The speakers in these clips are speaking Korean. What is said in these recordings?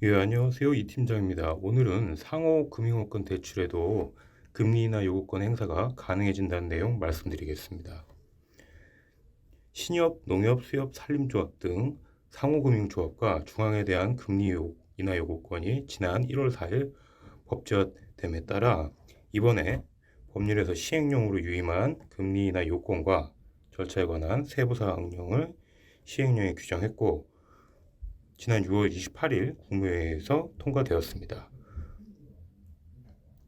예, 안녕하세요. 이 팀장입니다. 오늘은 상호금융업권 대출에도 금리나 요구권 행사가 가능해진다는 내용 말씀드리겠습니다. 신협, 농협, 수협, 산림조합 등 상호금융조합과 중앙에 대한 금리 인하 요구권이 지난 1월 4일 법제화됨에 따라 이번에 법률에서 시행령으로 유임한 금리 인하 요건과 절차에 관한 세부 사항령을 시행령에 규정했고 지난 6월 28일 국무회의에서 통과되었습니다.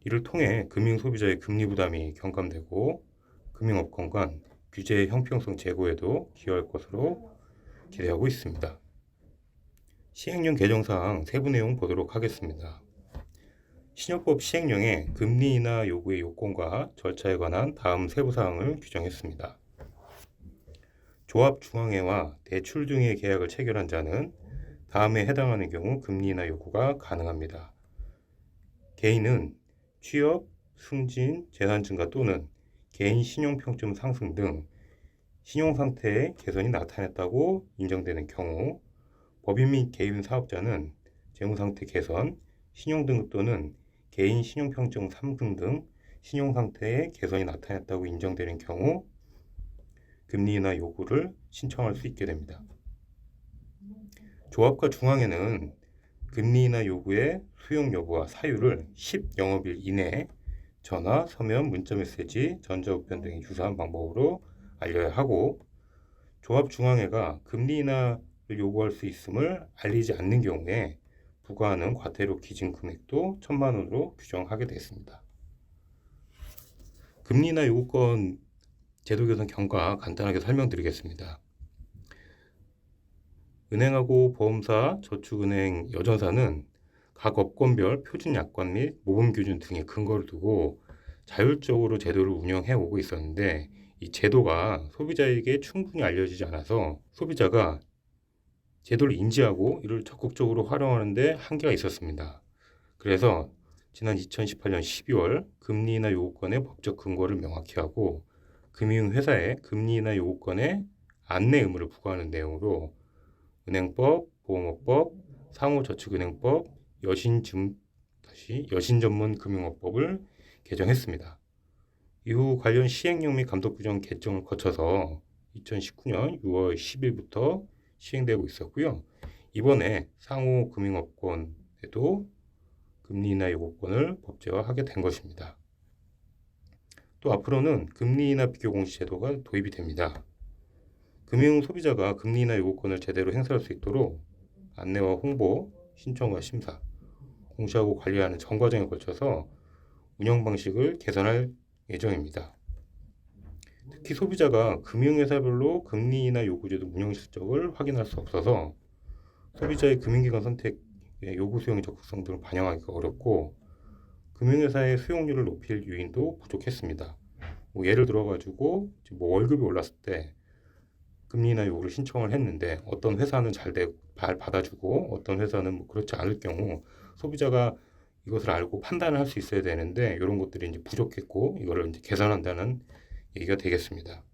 이를 통해 금융소비자의 금리 부담이 경감되고 금융업권 간 규제의 형평성 제고에도 기여할 것으로 기대하고 있습니다. 시행령 개정사항 세부 내용 보도록 하겠습니다. 신협법 시행령에 금리 인하 요구의 요건과 절차에 관한 다음 세부 사항을 규정했습니다. 조합 중앙회와 대출 등의 계약을 체결한 자는 다음에 해당하는 경우 금리 인하 요구가 가능합니다. 개인은 취업, 승진, 재산 증가 또는 개인 신용평점 상승 등 신용상태의 개선이 나타났다고 인정되는 경우, 법인 및 개인 사업자는 재무상태 개선, 신용등급 또는 개인 신용평점 상승 등 신용상태의 개선이 나타났다고 인정되는 경우 금리 인하 요구를 신청할 수 있게 됩니다. 조합과 중앙회는 금리 인하 요구의 수용 여부와 사유를 10영업일 이내에 전화, 서면, 문자메시지, 전자우편 등의 유사한 방법으로 알려야 하고 조합 중앙회가 금리 인하를 요구할 수 있음을 알리지 않는 경우에 부과하는 과태료 기준 금액도 1,000만 원으로 규정하게 됐습니다. 금리 인하 요구권 제도 개선 경과 간단하게 설명드리겠습니다. 은행하고 보험사, 저축은행, 여전사는 각 업권별 표준 약관 및 모범 기준 등의 근거를 두고 자율적으로 제도를 운영해 오고 있었는데 이 제도가 소비자에게 충분히 알려지지 않아서 소비자가 제도를 인지하고 이를 적극적으로 활용하는 데 한계가 있었습니다. 그래서 지난 2018년 12월 금리 인하 요구권의 법적 근거를 명확히 하고 금융회사의 금리 인하 요구권의 안내 의무를 부과하는 내용으로 은행법, 보험업법, 상호저축은행법, 여신전문금융업법을 개정했습니다. 이후 관련 시행령 및 감독규정 개정을 거쳐서 2019년 6월 10일부터 시행되고 있었고요. 이번에 상호금융업권에도 금리 인하 요구권을 법제화하게 된 것입니다. 또 앞으로는 금리 인하 비교 공시 제도가 도입이 됩니다. 금융 소비자가 금리 인하 요구권을 제대로 행사할 수 있도록 안내와 홍보, 신청과 심사, 공시하고 관리하는 전 과정에 걸쳐서 운영 방식을 개선할 예정입니다. 특히 소비자가 금융회사별로 금리 인하 요구제도 운영 실적을 확인할 수 없어서 소비자의 금융기관 선택의 요구 수용 적극성 등을 반영하기가 어렵고 금융회사의 수용률을 높일 요인도 부족했습니다. 예를 들어가지고 월급이 올랐을 때 금리 인하 요구를 신청을 했는데 어떤 회사는 잘 받아주고 어떤 회사는 그렇지 않을 경우 소비자가 이것을 알고 판단을 할 수 있어야 되는데 이런 것들이 이제 부족했고 이거를 이제 개선한다는 얘기가 되겠습니다.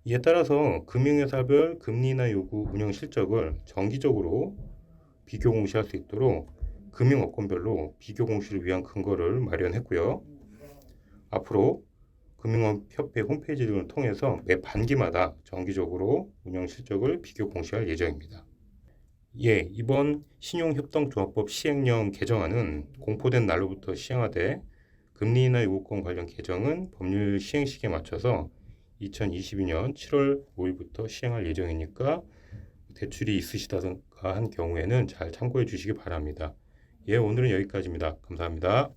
이에 따라서 금융회사별 금리 인하 요구 운영 실적을 정기적으로 비교 공시할 수 있도록 금융업권별로 비교 공시를 위한 근거를 마련했고요. 앞으로 금융업협회 홈페이지 등을 통해서 매 반기마다 정기적으로 운영 실적을 비교 공시할 예정입니다. 이번 신용협동조합법 시행령 개정안은 공포된 날로부터 시행하되 금리 인하 요구권 관련 개정은 법률 시행 시기에 맞춰서 2022년 7월 5일부터 시행할 예정이니까 대출이 있으시다가 한 경우에는 잘 참고해 주시기 바랍니다. 오늘은 여기까지입니다. 감사합니다.